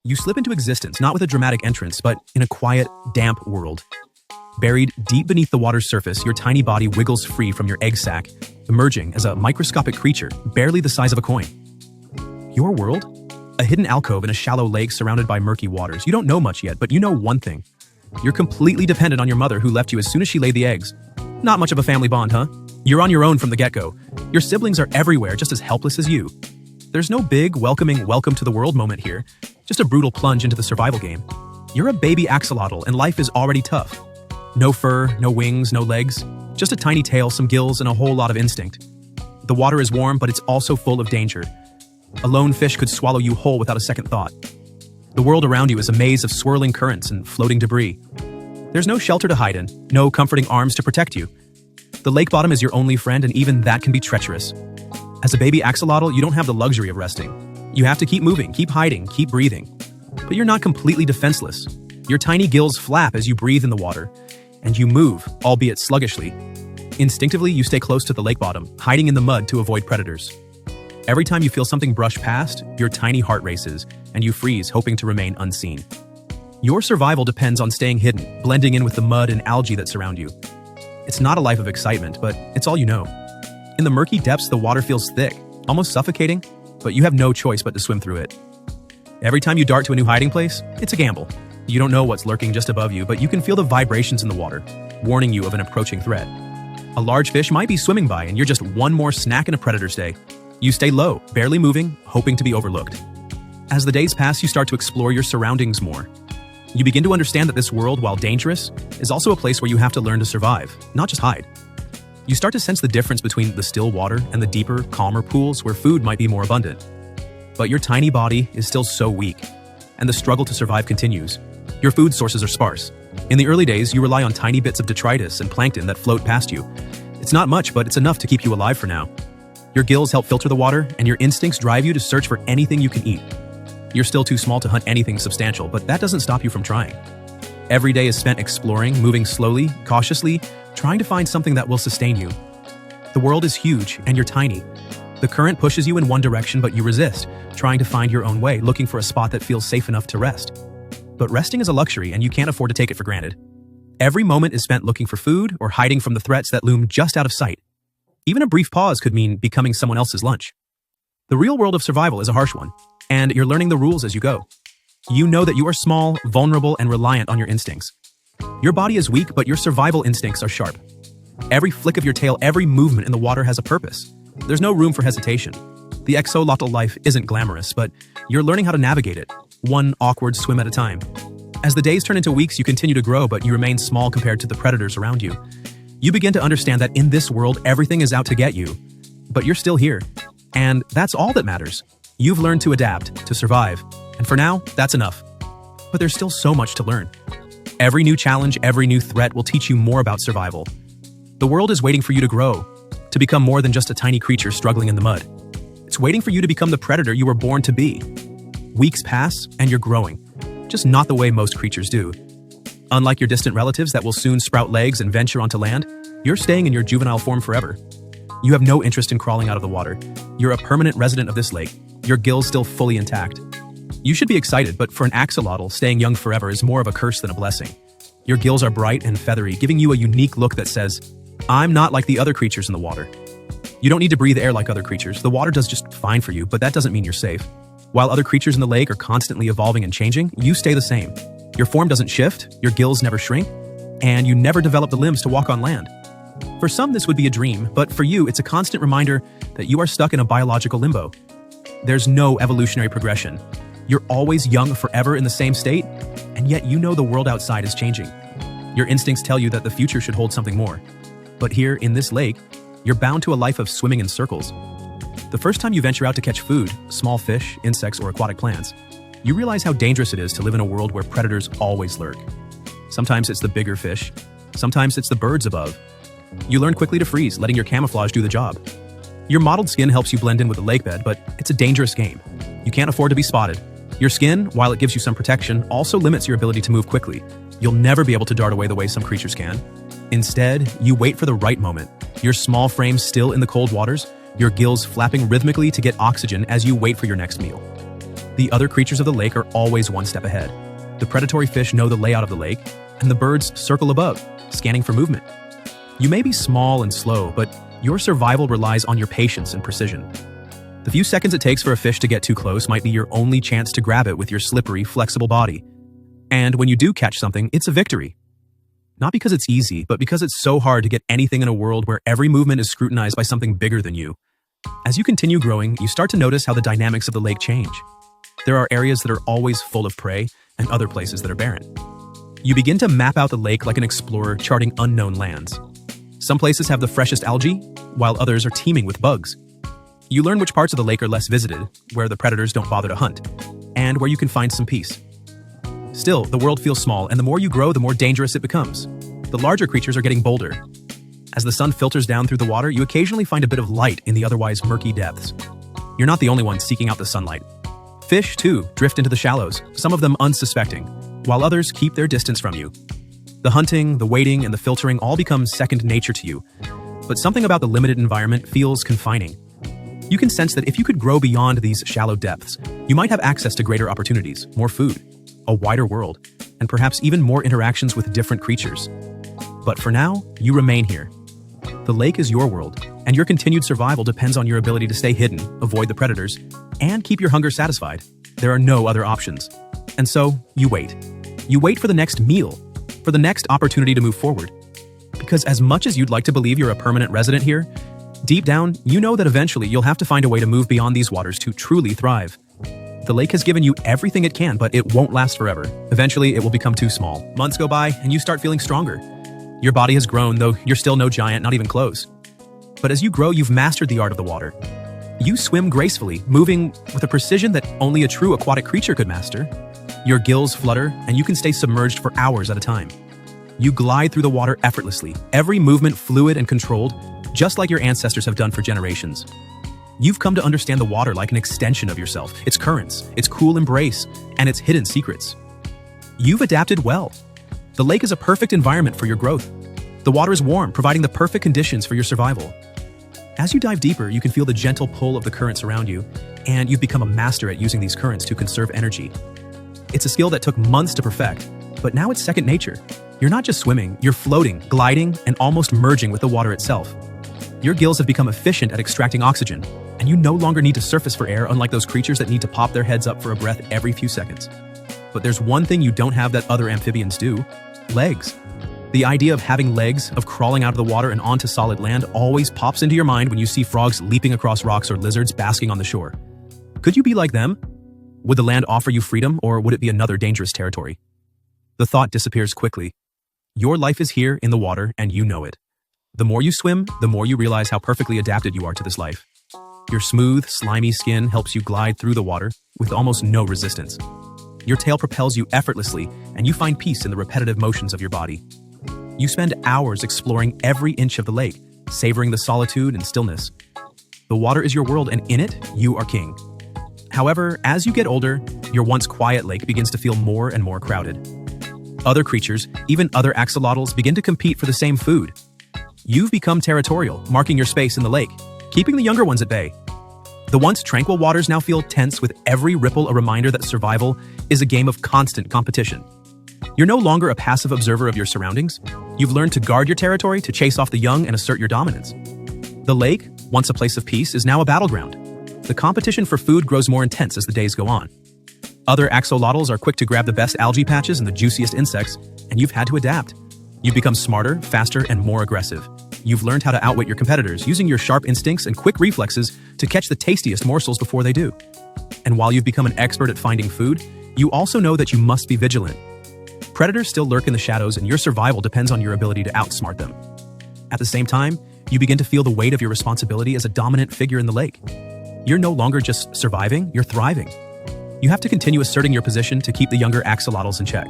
You slip into existence not with a dramatic entrance, but in a quiet, damp world. Buried deep beneath the water's surface, your tiny body wiggles free from your egg sac, emerging as a microscopic creature barely the size of a coin. Your world? A hidden alcove in a shallow lake surrounded by murky waters. You don't know much yet, but you know one thing. You're completely dependent on your mother who left you as soon as she laid the eggs. Not much of a family bond, huh? You're on your own from the get-go. Your siblings are everywhere, just as helpless as you. There's no big, welcoming welcome to the world moment here, just a brutal plunge into the survival game. You're a baby axolotl, and life is already tough. No fur, no wings, no legs, just a tiny tail, some gills, and a whole lot of instinct. The water is warm, but it's also full of danger. A lone fish could swallow you whole without a second thought. The world around you is a maze of swirling currents and floating debris. There's no shelter to hide in, no comforting arms to protect you. The lake bottom is your only friend, and even that can be treacherous. As a baby axolotl, you don't have the luxury of resting. You have to keep moving, keep hiding, keep breathing. But you're not completely defenseless. Your tiny gills flap as you breathe in the water, and you move, albeit sluggishly. Instinctively, you stay close to the lake bottom, hiding in the mud to avoid predators. Every time you feel something brush past, your tiny heart races, and you freeze, hoping to remain unseen. Your survival depends on staying hidden, blending in with the mud and algae that surround you. It's not a life of excitement, but it's all you know. In the murky depths, the water feels thick, almost suffocating, but you have no choice but to swim through it. Every time you dart to a new hiding place, it's a gamble. You don't know what's lurking just above you, but you can feel the vibrations in the water, warning you of an approaching threat. A large fish might be swimming by, and you're just one more snack in a predator's day. You stay low, barely moving, hoping to be overlooked. As the days pass, you start to explore your surroundings more. You begin to understand that this world, while dangerous, is also a place where you have to learn to survive, not just hide. You start to sense the difference between the still water and the deeper, calmer pools where food might be more abundant. But your tiny body is still so weak, and the struggle to survive continues. Your food sources are sparse. In the early days, you rely on tiny bits of detritus and plankton that float past you. It's not much, but it's enough to keep you alive for now. Your gills help filter the water, and your instincts drive you to search for anything you can eat. You're still too small to hunt anything substantial, but that doesn't stop you from trying. Every day is spent exploring, moving slowly, cautiously, trying to find something that will sustain you. The world is huge, and you're tiny. The current pushes you in one direction, but you resist, trying to find your own way, looking for a spot that feels safe enough to rest. But resting is a luxury, and you can't afford to take it for granted. Every moment is spent looking for food or hiding from the threats that loom just out of sight. Even a brief pause could mean becoming someone else's lunch. The real world of survival is a harsh one, and you're learning the rules as you go. You know that you are small, vulnerable, and reliant on your instincts. Your body is weak, but your survival instincts are sharp. Every flick of your tail, every movement in the water has a purpose. There's no room for hesitation. The axolotl life isn't glamorous, but you're learning how to navigate it, one awkward swim at a time. As the days turn into weeks, you continue to grow, but you remain small compared to the predators around you. You begin to understand that in this world, everything is out to get you. But you're still here. And that's all that matters. You've learned to adapt, to survive. And for now, that's enough. But there's still so much to learn. Every new challenge, every new threat will teach you more about survival. The world is waiting for you to grow, to become more than just a tiny creature struggling in the mud. It's waiting for you to become the predator you were born to be. Weeks pass, and you're growing, just not the way most creatures do. Unlike your distant relatives that will soon sprout legs and venture onto land, you're staying in your juvenile form forever. You have no interest in crawling out of the water. You're a permanent resident of this lake, your gills still fully intact. You should be excited, but for an axolotl, staying young forever is more of a curse than a blessing. Your gills are bright and feathery, giving you a unique look that says, "I'm not like the other creatures in the water." You don't need to breathe air like other creatures. The water does just fine for you, but that doesn't mean you're safe. While other creatures in the lake are constantly evolving and changing, you stay the same. Your form doesn't shift, your gills never shrink, and you never develop the limbs to walk on land. For some, this would be a dream, but for you, it's a constant reminder that you are stuck in a biological limbo. There's no evolutionary progression. You're always young forever in the same state, and yet you know the world outside is changing. Your instincts tell you that the future should hold something more. But here, in this lake, you're bound to a life of swimming in circles. The first time you venture out to catch food, small fish, insects, or aquatic plants, you realize how dangerous it is to live in a world where predators always lurk. Sometimes it's the bigger fish, sometimes it's the birds above. You learn quickly to freeze, letting your camouflage do the job. Your mottled skin helps you blend in with the lakebed, but it's a dangerous game. You can't afford to be spotted. Your skin, while it gives you some protection, also limits your ability to move quickly. You'll never be able to dart away the way some creatures can. Instead, you wait for the right moment, your small frame still in the cold waters, your gills flapping rhythmically to get oxygen as you wait for your next meal. The other creatures of the lake are always one step ahead. The predatory fish know the layout of the lake, and the birds circle above, scanning for movement. You may be small and slow, but your survival relies on your patience and precision. The few seconds it takes for a fish to get too close might be your only chance to grab it with your slippery, flexible body. And when you do catch something, it's a victory. Not because it's easy, but because it's so hard to get anything in a world where every movement is scrutinized by something bigger than you. As you continue growing, you start to notice how the dynamics of the lake change. There are areas that are always full of prey, and other places that are barren. You begin to map out the lake like an explorer charting unknown lands. Some places have the freshest algae, while others are teeming with bugs. You learn which parts of the lake are less visited, where the predators don't bother to hunt, and where you can find some peace. Still, the world feels small, and the more you grow, the more dangerous it becomes. The larger creatures are getting bolder. As the sun filters down through the water, you occasionally find a bit of light in the otherwise murky depths. You're not the only one seeking out the sunlight. Fish, too, drift into the shallows, some of them unsuspecting, while others keep their distance from you. The hunting, the waiting, and the filtering all become second nature to you. But something about the limited environment feels confining. You can sense that if you could grow beyond these shallow depths, you might have access to greater opportunities, more food, a wider world, and perhaps even more interactions with different creatures. But for now, you remain here. The lake is your world, and your continued survival depends on your ability to stay hidden, avoid the predators, and keep your hunger satisfied. There are no other options. And so, you wait. You wait for the next meal, for the next opportunity to move forward. Because as much as you'd like to believe you're a permanent resident here, deep down, you know that eventually you'll have to find a way to move beyond these waters to truly thrive. The lake has given you everything it can, but it won't last forever. Eventually, it will become too small. Months go by, and you start feeling stronger. Your body has grown, though you're still no giant, not even close. But as you grow, you've mastered the art of the water. You swim gracefully, moving with a precision that only a true aquatic creature could master. Your gills flutter, and you can stay submerged for hours at a time. You glide through the water effortlessly, every movement fluid and controlled, just like your ancestors have done for generations. You've come to understand the water like an extension of yourself, its currents, its cool embrace, and its hidden secrets. You've adapted well. The lake is a perfect environment for your growth. The water is warm, providing the perfect conditions for your survival. As you dive deeper, you can feel the gentle pull of the currents around you, and you've become a master at using these currents to conserve energy. It's a skill that took months to perfect, but now it's second nature. You're not just swimming, you're floating, gliding, and almost merging with the water itself. Your gills have become efficient at extracting oxygen, and you no longer need to surface for air, unlike those creatures that need to pop their heads up for a breath every few seconds. But there's one thing you don't have that other amphibians do: legs. The idea of having legs, of crawling out of the water and onto solid land, always pops into your mind when you see frogs leaping across rocks or lizards basking on the shore. Could you be like them? Would the land offer you freedom, or would it be another dangerous territory? The thought disappears quickly. Your life is here in the water, and you know it. The more you swim, the more you realize how perfectly adapted you are to this life. Your smooth, slimy skin helps you glide through the water with almost no resistance. Your tail propels you effortlessly, and you find peace in the repetitive motions of your body. You spend hours exploring every inch of the lake, savoring the solitude and stillness. The water is your world, and in it, you are king. However, as you get older, your once quiet lake begins to feel more and more crowded. Other creatures, even other axolotls, begin to compete for the same food. You've become territorial, marking your space in the lake, keeping the younger ones at bay. The once tranquil waters now feel tense, with every ripple a reminder that survival is a game of constant competition. You're no longer a passive observer of your surroundings. You've learned to guard your territory, to chase off the young and assert your dominance. The lake, once a place of peace, is now a battleground. The competition for food grows more intense as the days go on. Other axolotls are quick to grab the best algae patches and the juiciest insects, and you've had to adapt. You've become smarter, faster, and more aggressive. You've learned how to outwit your competitors, using your sharp instincts and quick reflexes to catch the tastiest morsels before they do. And while you've become an expert at finding food, you also know that you must be vigilant. Predators still lurk in the shadows, and your survival depends on your ability to outsmart them. At the same time, you begin to feel the weight of your responsibility as a dominant figure in the lake. You're no longer just surviving, you're thriving. You have to continue asserting your position to keep the younger axolotls in check.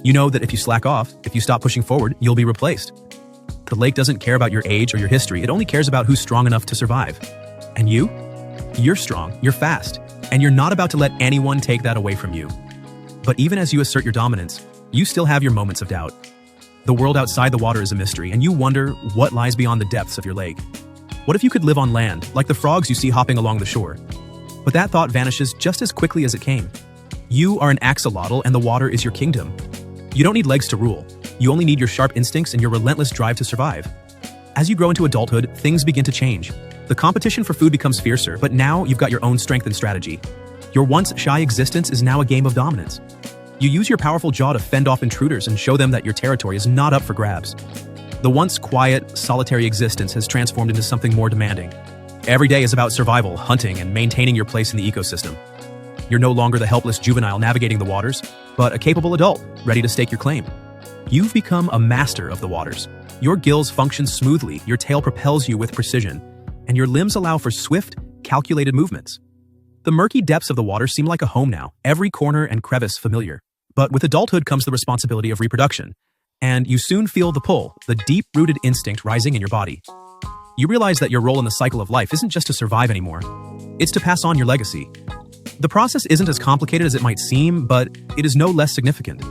You know that if you slack off, if you stop pushing forward, you'll be replaced. The lake doesn't care about your age or your history, it only cares about who's strong enough to survive. And you? You're strong, you're fast, and you're not about to let anyone take that away from you. But even as you assert your dominance, you still have your moments of doubt. The world outside the water is a mystery, and you wonder what lies beyond the depths of your lake. What if you could live on land, like the frogs you see hopping along the shore? But that thought vanishes just as quickly as it came. You are an axolotl and the water is your kingdom. You don't need legs to rule. You only need your sharp instincts and your relentless drive to survive. As you grow into adulthood, things begin to change. The competition for food becomes fiercer, but now you've got your own strength and strategy. Your once shy existence is now a game of dominance. You use your powerful jaw to fend off intruders and show them that your territory is not up for grabs. The once quiet, solitary existence has transformed into something more demanding. Every day is about survival, hunting, and maintaining your place in the ecosystem. You're no longer the helpless juvenile navigating the waters, but a capable adult, ready to stake your claim. You've become a master of the waters. Your gills function smoothly, your tail propels you with precision, and your limbs allow for swift, calculated movements. The murky depths of the water seem like a home now, every corner and crevice familiar. But with adulthood comes the responsibility of reproduction, and you soon feel the pull, the deep-rooted instinct rising in your body. You realize that your role in the cycle of life isn't just to survive anymore, it's to pass on your legacy. The process isn't as complicated as it might seem, but it is no less significant.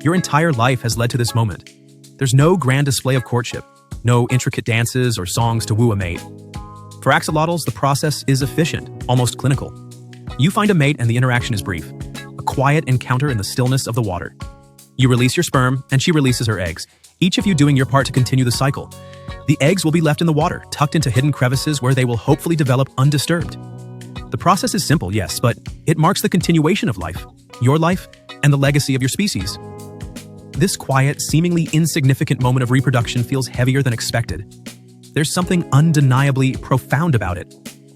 Your entire life has led to this moment. There's no grand display of courtship, no intricate dances or songs to woo a mate. For axolotls, the process is efficient, almost clinical. You find a mate and the interaction is brief, a quiet encounter in the stillness of the water. You release your sperm, and she releases her eggs, each of you doing your part to continue the cycle. The eggs will be left in the water, tucked into hidden crevices where they will hopefully develop undisturbed. The process is simple, yes, but it marks the continuation of life, your life, and the legacy of your species. This quiet, seemingly insignificant moment of reproduction feels heavier than expected. There's something undeniably profound about it.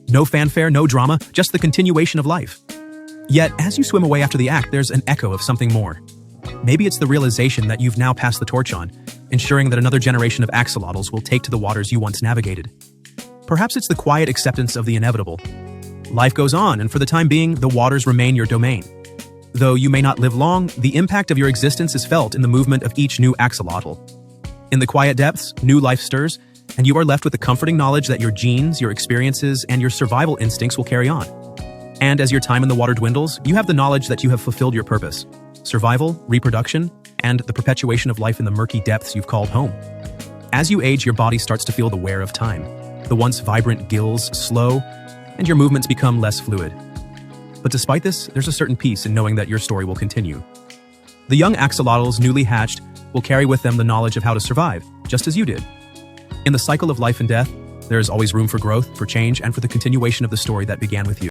No fanfare, no drama, just the continuation of life. Yet, as you swim away after the act, there's an echo of something more. Maybe it's the realization that you've now passed the torch on, ensuring that another generation of axolotls will take to the waters you once navigated. Perhaps it's the quiet acceptance of the inevitable. Life goes on, and for the time being, the waters remain your domain. Though you may not live long, the impact of your existence is felt in the movement of each new axolotl. In the quiet depths, new life stirs, and you are left with the comforting knowledge that your genes, your experiences, and your survival instincts will carry on. And as your time in the water dwindles, you have the knowledge that you have fulfilled your purpose: survival, reproduction, and the perpetuation of life in the murky depths you've called home. As you age, your body starts to feel the wear of time. The once vibrant gills slow, and your movements become less fluid. But despite this, there's a certain peace in knowing that your story will continue. The young axolotls, newly hatched, will carry with them the knowledge of how to survive, just as you did. In the cycle of life and death, there is always room for growth, for change, and for the continuation of the story that began with you.